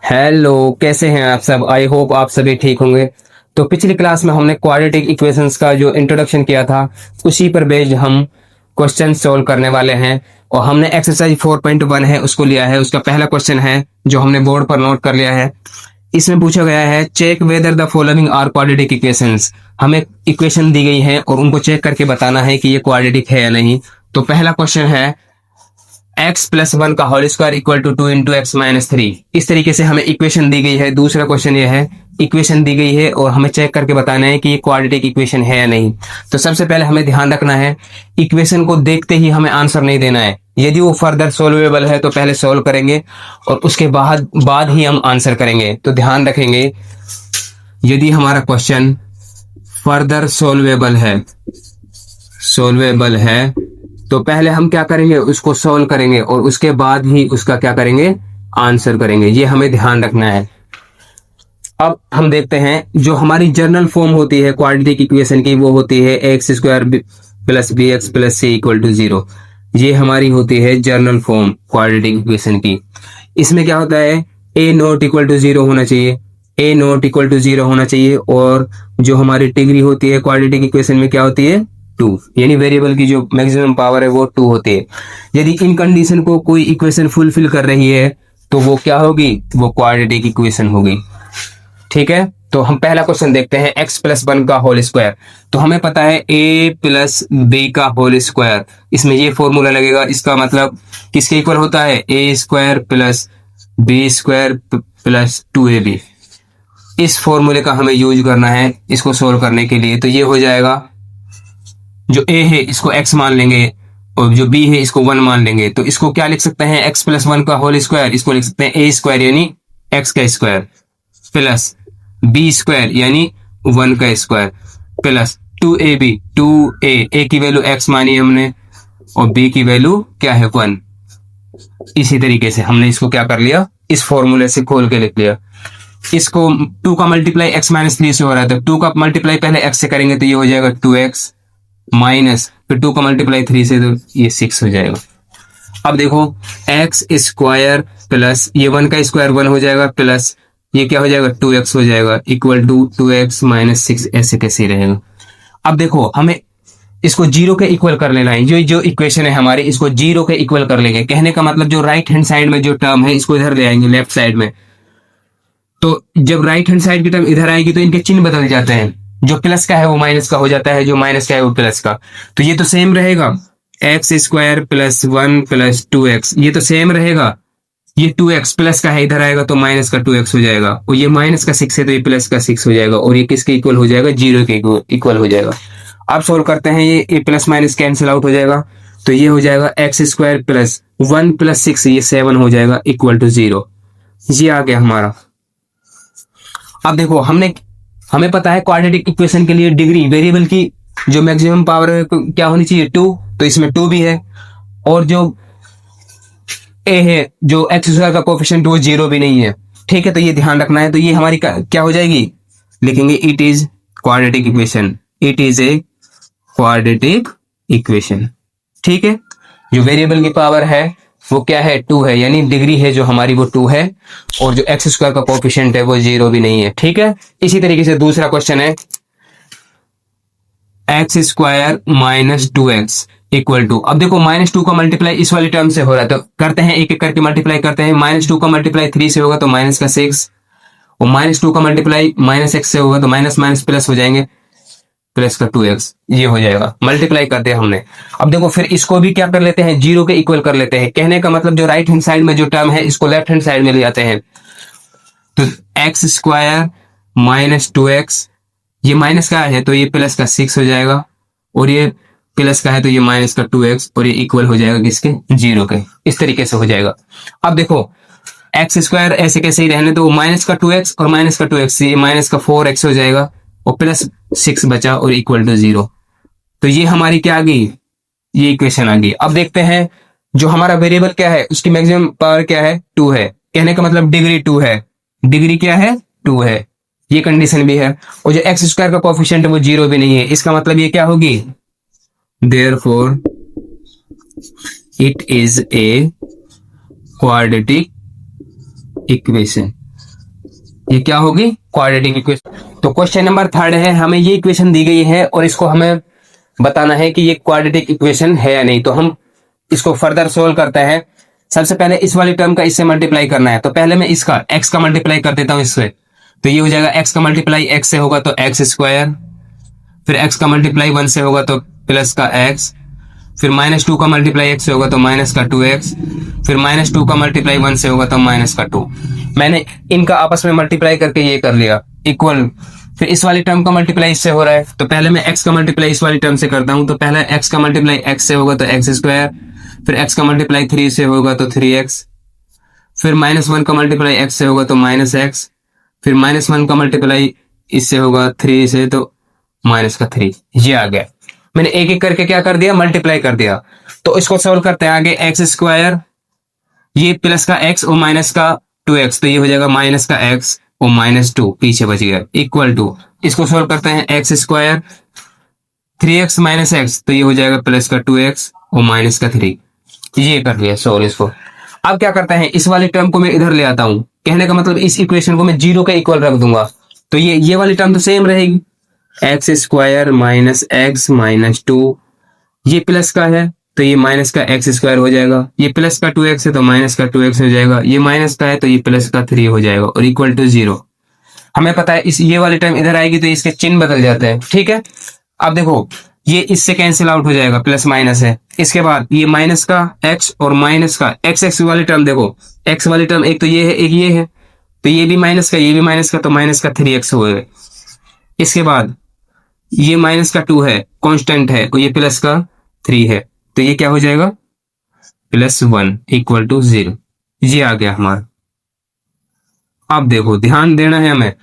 Hello, कैसे हैं आप सब। आई होप आप सभी ठीक होंगे। तो पिछली क्लास में हमने क्वाड्रेटिक इक्वेशंस का जो इंट्रोडक्शन किया था, उसी पर बेस्ड हम क्वेश्चन सॉल्व करने वाले हैं। और हमने एक्सरसाइज 4.1 है उसको लिया है। उसका पहला क्वेश्चन है जो हमने बोर्ड पर नोट कर लिया है। इसमें पूछा गया है check whether the following are quadratic equations. हमें इक्वेशन दी गई है और उनको चेक करके बताना है कि ये क्वाड्रेटिक है या नहीं। तो पहला क्वेश्चन है x+1 का whole square equal to 2 × x-3। इस तरीके से हमें इक्वेशन दी गई है। दूसरा क्वेश्चन ये है, इक्वेशन दी गई है और हमें चेक करके बताना है कि ये क्वाड्रेटिक इक्वेशन है या नहीं। तो सबसे पहले हमें ध्यान रखना है, इक्वेशन को देखते ही हमें आंसर नहीं देना है। यदि वो फर्दर सोल्वेबल है तो पहले सोल्व करेंगे और उसके बाद ही हम आंसर करेंगे। तो ध्यान रखेंगे, यदि हमारा क्वेश्चन फर्दर सोल्वेबल है तो पहले हम क्या करेंगे, उसको सॉल्व करेंगे और उसके बाद ही उसका क्या करेंगे, आंसर करेंगे। ये हमें ध्यान रखना है। अब हम देखते हैं, जो हमारी जर्नल फॉर्म होती है क्वाड्रेटिक इक्वेशन की, वो होती है x² + bx + c = 0। ये हमारी होती है जर्नल फॉर्म क्वाड्रेटिक इक्वेशन की। इसमें क्या होता है, a≠0 होना चाहिए, a≠0 होना चाहिए। और जो हमारी डिग्री होती है क्वाड्रेटिक इक्वेशन में क्या होती है, 2, यानी वेरिएबल की जो मैक्सिमम पावर है वो 2 होती है। यदि इन कंडीशन को कोई इक्वेशन फुलफिल कर रही है तो वो क्या होगी, वो क्वाड्रेटिक इक्वेशन होगी। ठीक है, तो हम पहला क्वेश्चन देखते हैं, x+1 का होल स्क्वायर। तो हमें पता है a + b का होल स्क्वायर। इसमें ये फॉर्मूला लगेगा, इसका मतलब किसके इक्वल होता है, a² + b² + 2ab। इस फॉर्मूले का हमें यूज करना है इसको सोल्व करने के लिए। तो ये हो जाएगा, जो a है इसको x मान लेंगे और जो b है इसको 1 मान लेंगे। तो इसको क्या लिख सकते हैं, x+1 का होल स्क्वायर, इसको लिख सकते हैं a² यानी x का स्क्वायर प्लस b² यानी 1 का स्क्वायर प्लस 2ab, 2a की वैल्यू x मानी हमने और b की वैल्यू क्या है, 1। इसी तरीके से हमने इसको क्या कर लिया, इस फॉर्मूले से खोल के लिख लिया। इसको 2 का मल्टीप्लाई x-3 से हो रहा है, तो 2 का मल्टीप्लाई पहले x से करेंगे तो ये हो जाएगा 2x माइनस, फिर 2 का मल्टीप्लाई 3 से तो ये 6 हो जाएगा। अब देखो, x² प्लस ये 1 का स्क्वायर 1 हो जाएगा प्लस ये क्या हो जाएगा, 2x हो जाएगा इक्वल टू 2x - 6, ऐसे कैसे रहेगा। अब देखो, हमें इसको 0 के इक्वल कर लेना है। जो इक्वेशन है हमारी, इसको 0 के इक्वल कर लेंगे। कहने का मतलब जो राइट हैंड साइड में जो टर्म है इसको इधर ले आएंगे लेफ्ट साइड में। तो जब राइट हैंड साइड की टर्म इधर आएगी तो इनके चिन्ह बदल जाते हैं, जो प्लस का है वो माइनस का हो जाता है, जो माइनस का है वो प्लस का। तो ये तो सेम रहेगा, x² + 1 + 2x, ये तो सेम रहेगा। ये 2x प्लस का है, इधर आएगा तो माइनस का 2x हो जाएगा, और ये माइनस का 6 है तो ये प्लस का 6 हो जाएगा, और ये किसके इक्वल हो जाएगा, 0 के इक्वल हो जाएगा। अब सोल्व करते हैं, ये प्लस माइनस कैंसिल आउट हो जाएगा, तो ये हो जाएगा x² + 1 + 6, ये 7 हो जाएगा इक्वल टू 0। ये आ गया हमारा। अब देखो, हमें पता है क्वाड्रेटिक इक्वेशन के लिए डिग्री वेरिएबल की जो मैक्सिमम पावर है क्या होनी चाहिए, 2। तो इसमें 2 भी है, और जो a है, जो x² का कोफिशिएंट वो 0 भी नहीं है। ठीक है, तो ये ध्यान रखना है। तो ये हमारी क्या हो जाएगी, लिखेंगे it is quadratic equation, it is a quadratic equation. ठीक है, जो वेरिएबल की पावर है वो क्या है, 2 है, यानी डिग्री है जो हमारी वो 2 है, और जो x² का कोफिशिएंट है वो 0 भी नहीं है। ठीक है, इसी तरीके से दूसरा क्वेश्चन है, x² - 2x इक्वल टू, अब देखो -2 का मल्टीप्लाई इस वाली टर्म से हो रहा है, तो करते हैं एक एक करके मल्टीप्लाई करते हैं। -2 का मल्टीप्लाई 3 से होगा तो माइनस का 6, और -2 का मल्टीप्लाई -x से होगा तो माइनस माइनस प्लस हो जाएंगे, प्लस का 2x, ये हो जाएगा। मल्टीप्लाई करते हैं हमने। अब देखो, फिर इसको भी क्या कर लेते हैं, 0 के इक्वल कर लेते हैं। कहने का मतलब जो राइट हैंड साइड में जो टर्म है इसको लेफ्ट हैंड साइड में ले जाते हैं। तो x² - 2x, ये माइनस का है तो ये प्लस का 6 हो जाएगा, और ये प्लस का है तो ये माइनस का 2x, और ये इक्वल हो जाएगा किसके, 0 के। इस तरीके से हो जाएगा। अब देखो, x² ऐसे कैसे ही रहने दो, माइनस का 2x और माइनस का 2x, ये माइनस का 4x हो जाएगा, और प्लस 6 बचा और इक्वल टू 0। तो ये हमारी क्या आ गई, ये इक्वेशन आ गई। अब देखते हैं, जो हमारा वेरिएबल क्या है उसकी मैक्सिमम पावर क्या है, 2 है। कहने का मतलब डिग्री 2 है, डिग्री क्या है, 2 है, ये कंडीशन भी है। और जो x² का कोफिशिएंट है वो 0 भी नहीं है। इसका मतलब ये क्या होगी, therefore it is a quadratic equation. ये क्या होगी, क्वाड्रेटिक इक्वेशन। तो क्वेश्चन नंबर 3 है, हमें ये इक्वेशन दी गई है और इसको हमें बताना है कि ये क्वाड्रेटिक इक्वेशन है या नहीं। तो हम इसको फर्दर सोल्व करते हैं। सबसे पहले इस वाली टर्म का इससे मल्टीप्लाई करना है, तो पहले मैं इसका x का मल्टीप्लाई कर देता हूं इससे। तो ये हो जाएगा x का मल्टीप्लाई x से होगा तो x स्क्वायर, फिर x का मल्टीप्लाई 1 से होगा तो प्लस का x, फिर -2 का मल्टीप्लाई x से होगा तो माइनस का 2x, फिर -2 का मल्टीप्लाई 1 से होगा तो माइनस का 2। मैंने इनका आपस में मल्टीप्लाई करके ये कर लिया इक्वल। फिर इस वाली टर्म का मल्टीप्लाई इससे हो रहा है, तो पहले मैं x का मल्टीप्लाई इस वाली टर्म से करता हूं। तो पहले x का मल्टीप्लाई x से होगा तो x स्क्वायर, फिर x का मल्टीप्लाई 3 से होगा तो 3x, फिर -1 का मल्टीप्लाई x से होगा तो -x, फिर -1 का मल्टीप्लाई इससे होगा 3 से तो माइनस का 3। ये आ गया। मैंने एक एक करके क्या कर दिया, मल्टीप्लाई कर दिया। तो इसको सोल्व करते हैं आगे। एक्स स्क्वायर, ये प्लस का x और माइनस का 2x, तो ये हो जाएगा माइनस का x और -2 पीछे बच गया, इक्वल टू, इसको सोल्व करते हैं x square 3x minus x, तो ये हो जाएगा प्लस का 2x और माइनस का 3। ये कर लिया सोल्व इसको। अब क्या करते हैं, इस वाली टर्म को मैं इधर ले आता हूं। कहने का मतलब इस इक्वेशन को मैं 0 के इक्वल रख दूंगा, तो ये वाली टर्म तो सेम रहेगी, x square minus x minus 2, ये प्लस का है तो ये माइनस का एक्स स्क्वायर हो जाएगा, ये प्लस का 2x है तो माइनस का 2x हो जाएगा, ये माइनस का है तो ये प्लस का 3 हो जाएगा और इक्वल टू 0। हमें पता है इस ये वाली टर्म इधर आएगी तो इसके चिन्ह बदल जाते हैं, ठीक है। अब देखो ये इससे कैंसिल आउट हो जाएगा, प्लस माइनस है। इसके बाद ये माइनस का x और माइनस का x वाली टर्म, देखो x वाली टर्म एक तो ये है एक ये है, तो ये भी माइनस का ये भी माइनस का, तो माइनस का 3x हो गए। इसके बाद ये माइनस का 2 है, कांस्टेंट है, और ये प्लस का 3 है, तो ये क्या हो जाएगा, +1 इक्वल टू 0। ये आ गया हमारा। अब देखो ध्यान देना है हमें,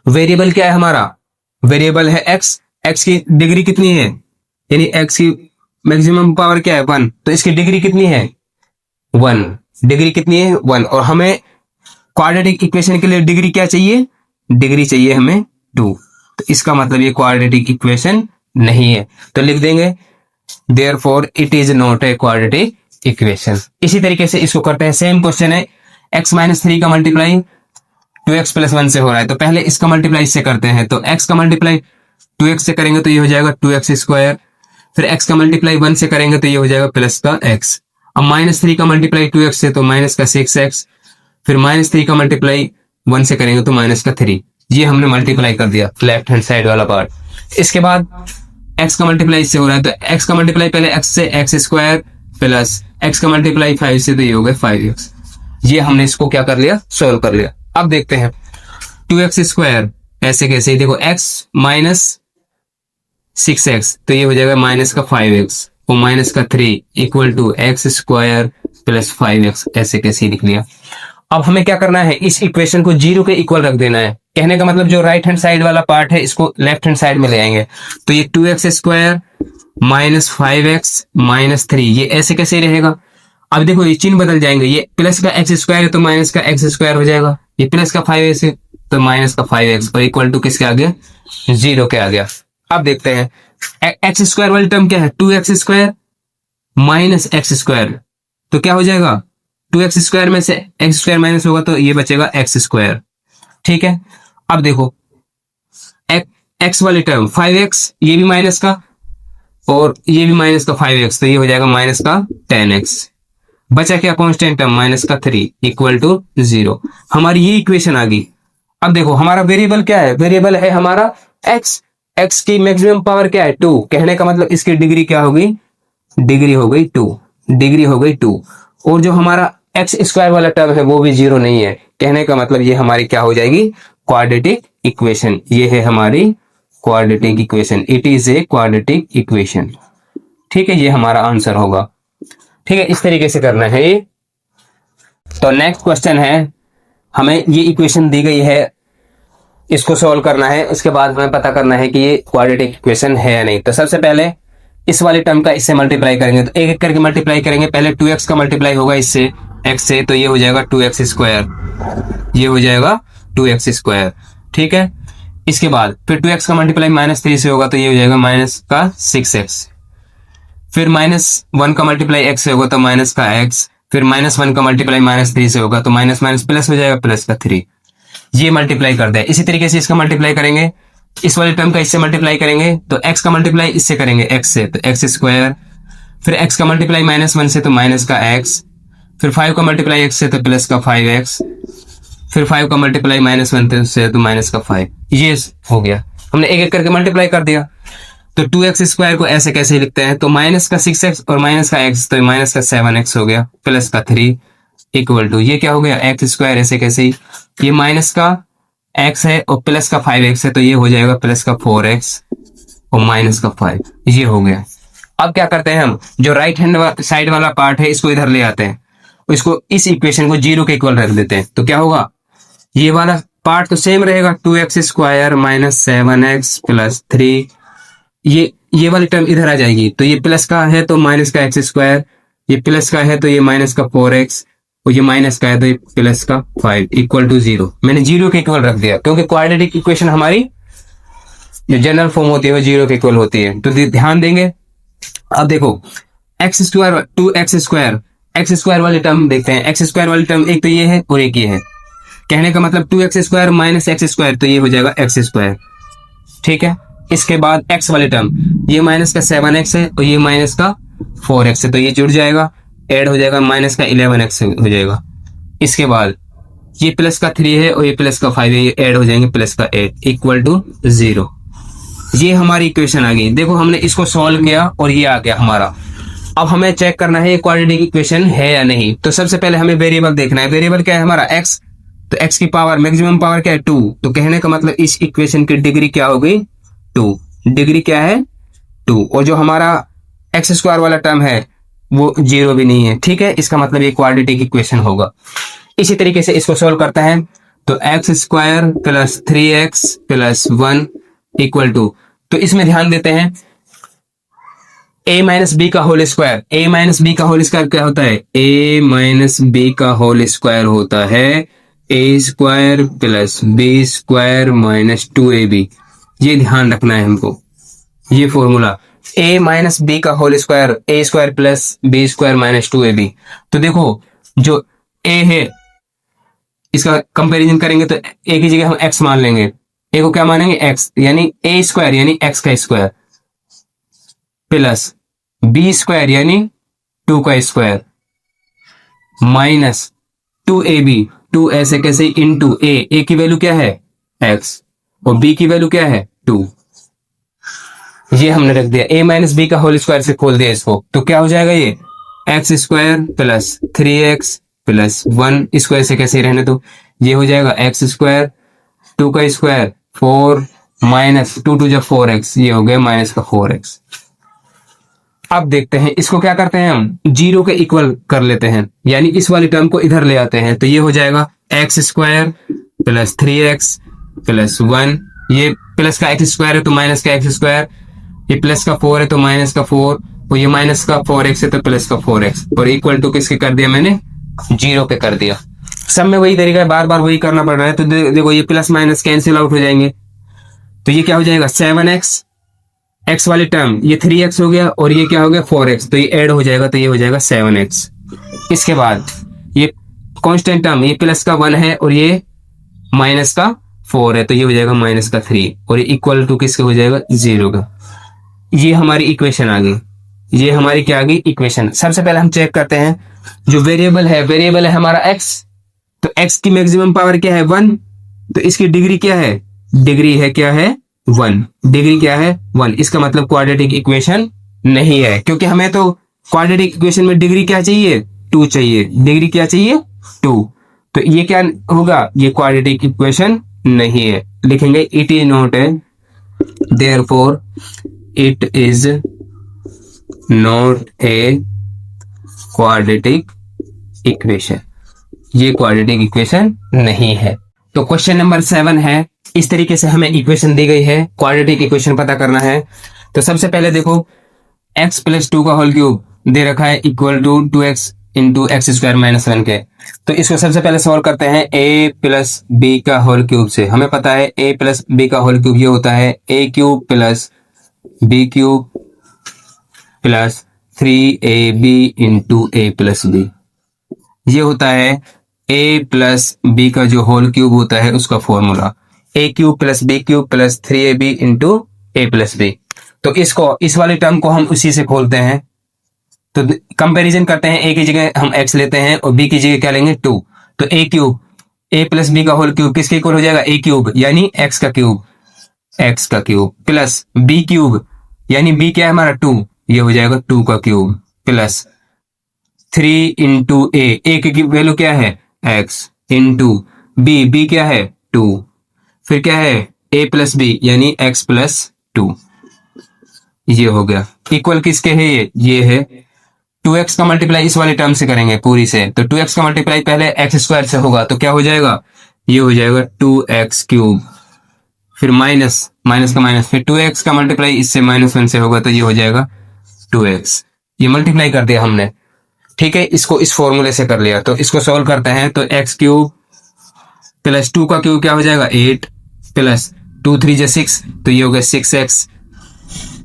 वेरिएबल क्या है हमारा, वेरिएबल है x, x की डिग्री कितनी है, यानी x की मैक्सिमम पावर क्या है 1, तो इसकी डिग्री कितनी है 1, डिग्री कितनी है 1। और हमें क्वाड्रेटिक इक्वेशन के लिए डिग्री क्या चाहिए, डिग्री चाहिए हमें 2, तो इसका मतलब ये क्वाड्रेटिक इक्वेशन नहीं है, तो लिख देंगे therefore it is not a quadratic equation. इसी तरीके से इसको करते हैं, सेम क्वेश्चन है, x माइनस 3 का मल्टीप्लाई 2x प्लस 1 से हो रहा है, तो पहले इसका मल्टीप्लाई इससे करते हैं। तो x का मल्टीप्लाई 2x से करेंगे तो ये हो जाएगा 2x स्क्वायर, फिर x का मल्टीप्लाई 1 से करेंगे तो ये हो जाएगा प्लस का x। अब -3 का मल्टीप्लाई 2x से तो माइनस का 6x, फिर -3 का मल्टीप्लाई 1 से करेंगे तो माइनस का 3। ये हमने मल्टीप्लाई कर दिया लेफ्ट हैंड साइड वाला पार्ट। इसके बाद x का मल्टीप्लाई इससे हो रहा है, तो x का मल्टीप्लाई पहले x से x स्क्वायर प्लस x का मल्टीप्लाई 5 से, तो ये हो गया 5x। ये हमने इसको क्या कर लिया, सोल्व कर लिया। अब देखते हैं 2x स्क्वायर ऐसे कैसे, देखो x माइनस 6x, तो ये हो जाएगा माइनस का 5x और माइनस का 3 equal to x square plus 5x, ऐसे कैसे लिख लिया। अब हमें क्या करना है, इस इक्वेशन को 0 के इक्वल रख देना है। कहने का मतलब जो राइट हैंड साइड वाला पार्ट है इसको लेफ्ट हैंड साइड में ले आएंगे, तो ये 2x square minus 5x minus 3, ये ऐसे कैसे रहेगा। अब देखो ये चिन्ह बदल जाएंगे, ये प्लस का x स्क्वायर है तो माइनस का x स्क्वायर हो जाएगा, ये प्लस का 5x है तो माइनस का 5x, और इक्वल टू किसके आ गया, 0 के आ गया। अब देखते हैं x स्क्वायर वाली टर्म क्या है, 2x square minus x square, तो क्या हो जाएगा, 2x स्क्वायर में से x स्क्वायर माइनस होगा तो ये बचेगा x स्क्वायर, ठीक है। अब देखो x वाली टर्म 5x, ये भी माइनस का और ये भी माइनस का 5x, तो ये हो जाएगा माइनस का 10x। बचा क्या, कांस्टेंट टर्म माइनस का 3 इक्वल टू 0। हमारी ये इक्वेशन आ गई। अब देखो हमारा वेरिएबल क्या है, वेरिएबल है हमारा x, x की मैक्सिमम पावर क्या है 2, कहने का मतलब इसकी डिग्री क्या होगी, डिग्री हो गई 2, डिग्री हो गई 2। और जो हमारा x स्क्वायर वाला टर्म है वो भी 0 नहीं है, कहने का मतलब ये हमारी क्या हो जाएगी, क्वाड्रेटिक इक्वेशन। ये है हमारी quadratic equation, it is a quadratic equation, ठीक है। ये हमारा आंसर होगा, ठीक है। इस तरीके से करना है ये। तो नेक्स्ट क्वेश्चन है, हमें ये इक्वेशन दी गई है, इसको सॉल्व करना है, उसके बाद हमें पता करना है कि ये क्वाड्रेटिक इक्वेशन है या नहीं। तो सबसे पहले इस वाले टर्म का इससे मल्टीप्लाई करेंगे, तो एक एक करके मल्टीप्लाई करेंगे। पहले 2x का मल्टीप्लाई होगा इससे x से, तो ये हो जाएगा 2x स्क्वायर, ये हो जाएगा 2x स्क्वायर, ठीक है। इसके बाद फिर 2x का मल्टीप्लाई -3 से होगा तो ये हो जाएगा माइनस का 6x, फिर -1 का मल्टीप्लाई x से होगा तो माइनस का x, फिर -1 का मल्टीप्लाई -3 से होगा तो माइनस माइनस प्लस हो जाएगा, प्लस का 3। ये मल्टीप्लाई कर दे। इसी तरीके से इसका मल्टीप्लाई करेंगे, इस वाले टर्म का इससे मल्टीप्लाई करेंगे तो x का मल्टीप्लाई इससे करेंगे x से तो x स्क्वायर, फिर x का मल्टीप्लाई -1 से तो माइनस का x, फिर 5 का मल्टीप्लाई x से तो प्लस का 5x, फिर 5 का मल्टीप्लाई -1 से तो माइनस का 5। ये हो गया, हमने एक एक करके मल्टीप्लाई कर दिया। तो 2x स्क्वायर को ऐसे कैसे लिखते हैं, तो माइनस का 6x और माइनस का x तो माइनस का 7x हो गया, प्लस का 3 इक्वल टू ये क्या हो गया x स्क्वायर, ऐसे कैसे ही ये माइनस का x है और प्लस का 5x है तो ये हो जाएगा प्लस का 4x और माइनस का 5। ये हो गया। अब क्या करते हैं हम, जो राइट हैंड साइड वाला पार्ट है इसको इधर ले आते हैं, इसको इस इक्वेशन को 0 के इक्वल रख देते हैं। तो क्या होगा, ये वाला पार्ट तो सेम रहेगा, 2x square minus 7x plus 3, ये वाली टर्म इधर आ जाएगी। तो ये प्लस का है तो माइनस का x स्क्वायर, ये प्लस का है तो ये माइनस का 4x और ये माइनस का है तो ये प्लस का 5 इक्वल टू 0। मैंने 0 के इक्वल रख दिया क्योंकि क्वाड्रेटिक इक्वेशन हमारी जो जनरल फॉर्म होती है वो 0 के इक्वल होती है। तो ध्यान देंगे। अब देखो x square 2x square, x square वाली टर्म देखते हैं। x स्क्वायर वाली टर्म एक तो ये है और एक ये है, कहने का मतलब 2x square minus x square तो ये हो जाएगा x स्क्वायर, ठीक है। इसके बाद x वाली टर्म, ये माइनस का 7x है और ये माइनस का 4x है तो ये जुड़ जाएगा, ऐड हो जाएगा, माइनस का 11x हो जाएगा। इसके बाद ये प्लस का 3 है और ये प्लस का 5 है, ये ऐड हो जाएंगे, प्लस का 8 इक्वल टू 0। ये हमारी इक्वेशन आ गई। देखो हमने इसको सॉल्व किया और ये आ गया हमारा। अब हमें चेक करना है ये क्वाड्रेटिक इक्वेशन है या नहीं। तो सबसे पहले हमें वेरिएबल देखना है। वेरिएबल क्या है हमारा x, तो x की पावर मैक्सिमम पावर क्या है 2, तो कहने का मतलब इस इक्वेशन की डिग्री क्या हो गई 2, डिग्री क्या है 2। और जो हमारा एक्स स्क्वायर वाला टर्म है वो 0 भी नहीं है, ठीक है। इसका मतलब ये क्वाड्रेटिक इक्वेशन होगा। इसी तरीके से इसको सोल्व करता है तो एक्स स्क्वायर प्लस 3x प्लस 1 इक्वल टू, तो इसमें ध्यान देते हैं a माइनस बी का whole square, a minus b का होल स्क्वायर क्या होता है, a माइनस बी का होल स्क्वायर होता है a square plus b square minus 2ab। ये ध्यान रखना है हमको, ये फॉर्मूला a माइनस बी का whole square, a square plus b square minus 2ab। तो देखो जो a है इसका कंपैरिजन करेंगे तो a की जगह हम x मान लेंगे, a को क्या मानेंगे x, यानी a स्क्वायर यानी x का स्क्वायर प्लस बी स्क्वायर यानी 2 का स्क्वायर माइनस 2ab, 2 ऐसे कैसे इंटू a की वैल्यू क्या है x और b की वैल्यू क्या है 2। ये हमने रख दिया a माइनस बी का होल स्क्वायर से खोल दिया इसको, तो क्या हो जाएगा ये x स्क्वायर प्लस 3x प्लस 1 स्क्वायर से कैसे रहने दो, ये हो जाएगा x स्क्वायर 2 का स्क्वायर 4 माइनस 2 2 जब 4x, ये हो गया माइनस का 4x। अब देखते हैं इसको क्या करते हैं हम 0 के इक्वल कर लेते हैं, यानी इस वाली टर्म को इधर ले आते हैं। तो ये हो जाएगा x स्क्वायर प्लस 3x प्लस 1, ये प्लस का x स्क्वायर है तो माइनस का x स्क्वायर, ये प्लस का 4 है तो माइनस का 4 और ये माइनस का 4x है तो प्लस का 4x, और इक्वल टू किसके कर दिया मैंने 0 पे कर दिया। सब में वही तरीका है, बार बार वही करना पड़ रहा है। तो देखो ये प्लस माइनस कैंसिल आउट हो जाएंगे, तो ये क्या हो जाएगा 7x, x वाली टर्म ये 3x हो गया और ये क्या हो गया 4x, तो ये ऐड हो जाएगा तो ये हो जाएगा 7x। इसके बाद ये कांस्टेंट टर्म ये प्लस का 1 है और ये माइनस का 4 है तो ये हो जाएगा माइनस का 3 और ये इक्वल टू किसके हो जाएगा 0 का। ये हमारी इक्वेशन आ गई, ये हमारी क्या आ गई इक्वेशन। सबसे पहले हम चेक करते हैं जो वेरिएबल है हमारा x, तो x की मैक्सिमम पावर क्या है 1, तो इसकी डिग्री क्या है, डिग्री है क्या है 1, डिग्री क्या है 1। इसका मतलब क्वाड्रेटिक इक्वेशन नहीं है, क्योंकि हमें तो क्वाड्रेटिक इक्वेशन में डिग्री क्या चाहिए 2 चाहिए, डिग्री क्या चाहिए 2। तो ये क्या होगा, ये क्वाड्रेटिक इक्वेशन नहीं है। लिखेंगे it is not a, therefore it is not a quadratic equation, ये क्वाड्रेटिक इक्वेशन नहीं है। तो क्वेश्चन नंबर 7 है, इस तरीके से हमें इक्वेशन दी गई है, क्वाड्रेटिक इक्वेशन पता करना है। तो सबसे पहले देखो x प्लस 2 का होल क्यूब दे रखा है equal to 2x into x square minus 1 के। तो इसको सबसे पहले सॉल्व करते हैं a प्लस बी का होल क्यूब से। हमें पता है a प्लस बी का होल क्यूब ये होता है a cube plus B cube plus 3ab into a plus b, ये होता है ए प्लस बी का जो होल क्यूब होता है उसका formula, A cube plus B cube plus 3ab into A plus B. तो इसको, इस वाले टर्म को हम उसी से खोलते हैं, तो कंपैरिजन करते हैं। ए की जगह हम एक्स लेते हैं और बी की जगह क्या लेंगे 2। तो ए क्यूब, ए प्लस बी का होल क्यूब किसके इक्वल हो जाएगा, ए क्यूब यानी एक्स का क्यूब, एक्स का क्यूब प्लस बी क्यूब यानी बी क्या है हमारा 2, ये हो जाएगा 2 का क्यूब प्लस 3 इंटू ए की वैल्यू क्या है एक्स इंटू बी क्या है 2, फिर क्या है ए प्लस बी यानी एक्स प्लस 2। ये हो गया इक्वल किसके है, ये है 2x का मल्टीप्लाई इस वाले टर्म से करेंगे पूरी से, तो 2x का मल्टीप्लाई पहले एक्स स्क्वायर से होगा, तो क्या हो जाएगा, ये हो जाएगा 2x क्यूब, फिर माइनस माइनस का माइनस, फिर 2x का मल्टीप्लाई इससे -1 से होगा, तो ये हो जाएगा 2x। ये मल्टीप्लाई कर दिया हमने, ठीक है। इसको इस फॉर्मूले से कर लिया, तो इसको सॉल्व करते हैं, तो x क्यूब प्लस 2 का क्यूब क्या हो जाएगा 8 प्लस 2 3 जा 6, तो ये हो गया 6x,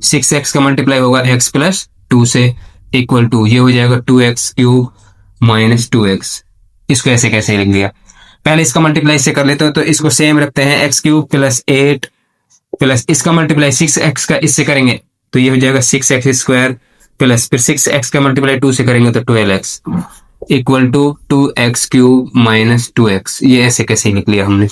6x का मल्टीप्लाई होगा x प्लस 2 से इक्वल टू, ये हो जाएगा 2x क्यूब माइनस 2x। इसको ऐसे कैसे लिख लिया, पहले इसका मल्टीप्लाई से कर लेते हो, तो इसको सेम रखते हैं, x क्यूब प्लस 8 प्लस इसका मल्टीप्लाई 6x का इससे करेंगे, तो ये हो जाएगा 6x स्क्वायर प्लस फिर 6x का मल्टीप्लाई 2 से करेंगे तो 12x equal to 2x cube minus 2x। ये ऐसे कैसे लिख लिया हमने।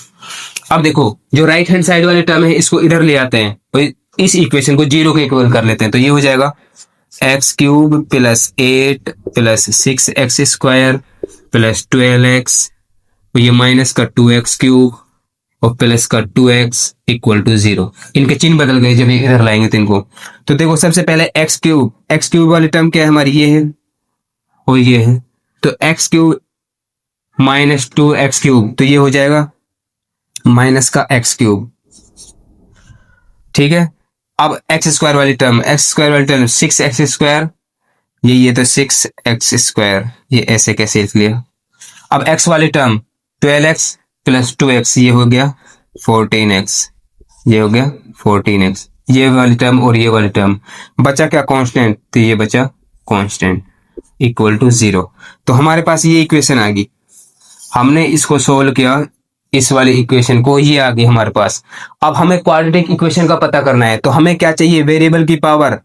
अब देखो जो राइट हैंड साइड वाले टर्म है इसको इधर ले आते हैं, तो इस इक्वेशन को 0 के इक्वल कर लेते हैं, तो ये हो जाएगा x cube plus 8 plus 6x square plus 12x, ये माइनस का 2x क्यूब और प्लस का 2x इक्वल टू 0। इनके चिन्ह बदल गए जब इधर लाएंगे तो इनको, तो देखो सबसे पहले x क्यूब वाली टर्म क्या है हमारी, ये है और ये है, तो x cube minus 2x cube, तो ये हो जाएगा माइनस का x क्यूब, ठीक है। अब x स्क्वायर वाली टर्म 6x स्क्वायर, ये तो 6x स्क्वायर, ये ऐसे कैसे लिख लिया। अब x वाली टर्म 12x प्लस 2x, ये हो गया 14x, ये हो गया 14x, ये वाली टर्म और ये वाली टर्म बचा क्या कांस्टेंट, तो ये बचा कांस्टेंट इक्वल टू 0। तो हमारे पास ये इक्वेशन आ गई, हमने इसको सोल्व किया, इस वाली इक्वेशन को, ये आ गई हमारे पास। अब हमें क्वाड्रेटिक इक्वेशन का पता करना है, तो हमें क्या चाहिए, वेरिएबल की पावर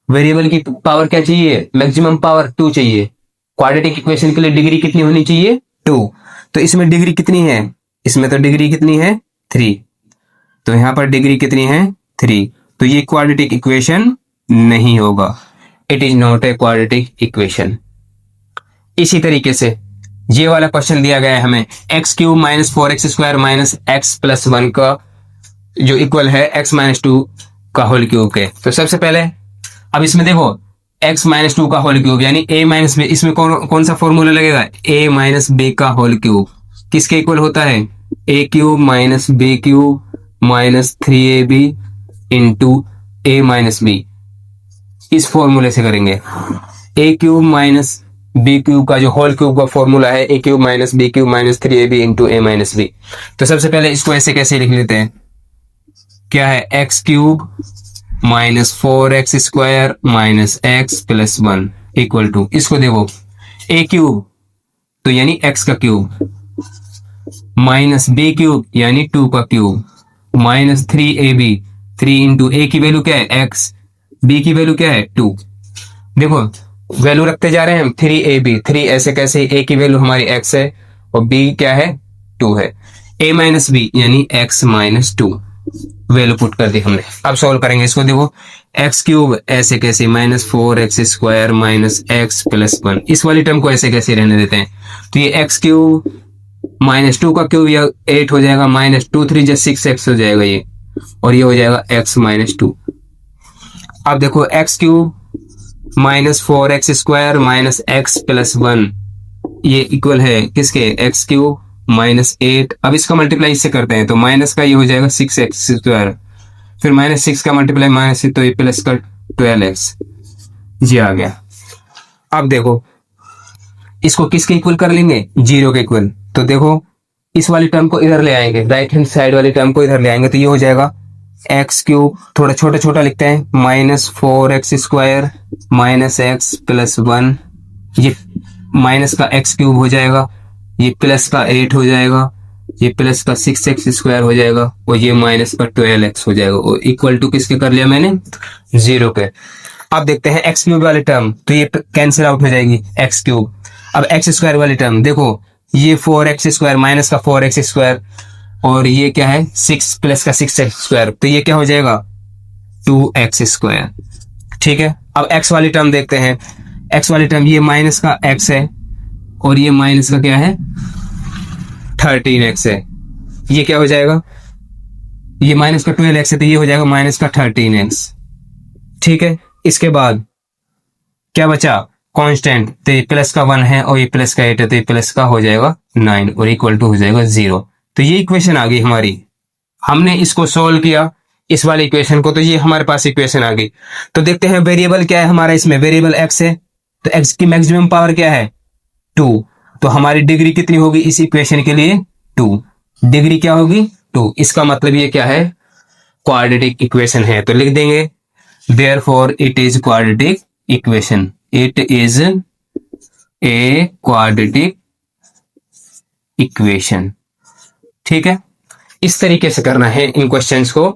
क्या चाहिए, मैक्सिमम पावर 2 चाहिए। क्वाड्रेटिक इक्वेशन के लिए डिग्री कितनी होनी चाहिए 2, तो इसमें डिग्री कितनी है, इसमें तो डिग्री कितनी है 3, तो यहां पर डिग्री कितनी है 3, तो ये क्वाड्रेटिक इक्वेशन नहीं होगा, it is not a quadratic equation. इसी तरीके से ये वाला क्वेश्चन दिया गया है हमें, x cube minus 4x square minus x plus 1 का जो इक्वल है x माइनस 2 का होल क्यूब के। तो सबसे पहले अब इसमें देखो x माइनस 2 का होल क्यूब यानी a माइनस बी, इसमें कौन सा फॉर्मूला लगेगा, a माइनस बी का होल क्यूब किसके इक्वल होता है, a cube minus b cube minus 3ab into a minus b. इस फॉर्मूले से करेंगे, a cube minus b cube का जो होल क्यूब का फॉर्मूला है a cube minus b cube minus 3ab into a minus b. तो सबसे पहले इसको ऐसे कैसे लिख लेते हैं, क्या है x cube minus 4x square minus x plus 1 equal to, इसको देखो a क्यूब तो यानी x का क्यूब माइनस b क्यूब यानी 2 का cube minus 3ab, 3 into a की वैल्यू क्या है x, b की वैल्यू क्या है 2। देखो वैल्यू रखते जा रहे हैं हम 3ab, 3 ऐसे कैसे, a की वैल्यू हमारी x है और b क्या है 2 है, a माइनस बी यानी x माइनस 2 वैल्यू पुट कर दी हमने। अब सॉल्व करेंगे इसको, देखो x क्यूब ऐसे कैसे minus 4x square minus x plus 1, इस वाली टर्म को ऐसे कैसे रहने देते हैं, तो ये x क्यूब माइनस 2 का क्यूब या 8 हो जाएगा माइनस 2 3 जा 6x हो जाएगा ये, और ये हो जाएगा x माइनस 2। अब देखो x cube minus 4x square minus x plus 1 ये इक्वल है किसके, x क्यूब माइनस 8। अब इसका मल्टीप्लाई इससे करते हैं तो माइनस का ये हो जाएगा 6x स्क्वायर, फिर माइनस 6 का मल्टीप्लाई माइनस से, तो ये प्लस का 12x, ये आ गया। अब देखो इसको किसके इक्वल कर लेंगे, 0 के इक्वल। तो देखो इस वाली टर्म को इधर ले आएंगे, राइट हैंड साइड वाली टर्म को इधर ले आएंगे, तो ये हो जाएगा एक्स क्यूब, थोड़ा छोटा छोटा लिखते हैं, minus 4x square minus x plus 1, ये माइनस का x क्यूब हो जाएगा ये प्लस का 8 हो जाएगा, ये प्लस का 6x² हो जाएगा और ये माइनस का 12x हो जाएगा और इक्वल टू किसके कर लिया मैंने, 0 के। अब देखते हैं x³ वाली टर्म, तो ये कैंसिल आउट हो जाएगी x³। अब x² वाली टर्म देखो, ये 4x² माइनस का 4x² और ये क्या है 6 प्लस का 6x², तो ये क्या हो जाएगा 2x²। ठीक है, अब x वाली टर्म देखते हैं, x वाली टर्म ये माइनस का x है और ये माइनस का क्या है 13x है, ये क्या हो जाएगा, ये माइनस का 12x है तो ये हो जाएगा माइनस का 13x। ठीक है, इसके बाद क्या बचा कांस्टेंट, तो ये प्लस का 1 है और ये प्लस का 8 है तो ये प्लस का हो जाएगा 9 और इक्वल टू हो जाएगा 0। तो ये इक्वेशन आ गई हमारी, हमने इसको सोल्व किया इस वाली इक्वेशन को, तो ये हमारे पास इक्वेशन आ गई। तो देखते हैं वेरिएबल क्या है हमारा, इसमें वेरिएबल x है, तो x की मैक्सिमम पावर क्या है 2, तो हमारी डिग्री कितनी होगी इस इक्वेशन के लिए 2, डिग्री क्या होगी 2। इसका मतलब ये क्या है क्वाड्रेटिक इक्वेशन है, तो लिख देंगे therefore it is quadratic equation, it is a quadratic equation. ठीक है, इस तरीके से करना है इन क्वेश्चंस को।